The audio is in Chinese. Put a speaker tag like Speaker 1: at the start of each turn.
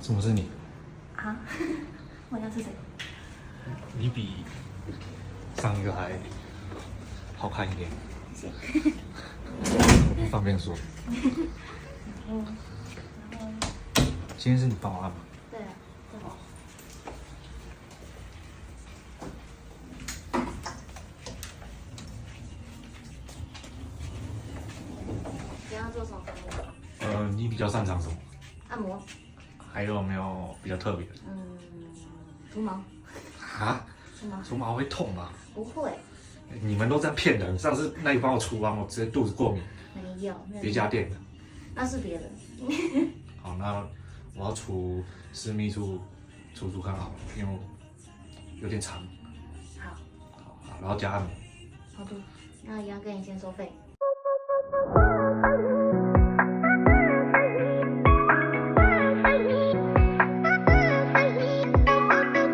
Speaker 1: 怎么是你？
Speaker 2: 啊？我要是谁？
Speaker 1: 你比上一个还好看一点。
Speaker 2: 谢谢。
Speaker 1: 我不方便说。
Speaker 2: 然后
Speaker 1: 今天是你帮我按吗？
Speaker 2: 对啊，对吧？你要做什么服务？
Speaker 1: 你比较擅长什么？
Speaker 2: 按摩。
Speaker 1: 还有没有比较特别的？
Speaker 2: 除毛。
Speaker 1: 啊？
Speaker 2: 除毛？
Speaker 1: 除毛会痛吗？
Speaker 2: 不会。
Speaker 1: 你们都在骗人！上次那你帮我除完，我直接肚子过敏。
Speaker 2: 没有。
Speaker 1: 别家店的。
Speaker 2: 那是别人。
Speaker 1: 好，那我要除私密处，除看好了，因为我有点长。
Speaker 2: 好。
Speaker 1: 好，然后加按摩。
Speaker 2: 好的，那也要跟你先收费。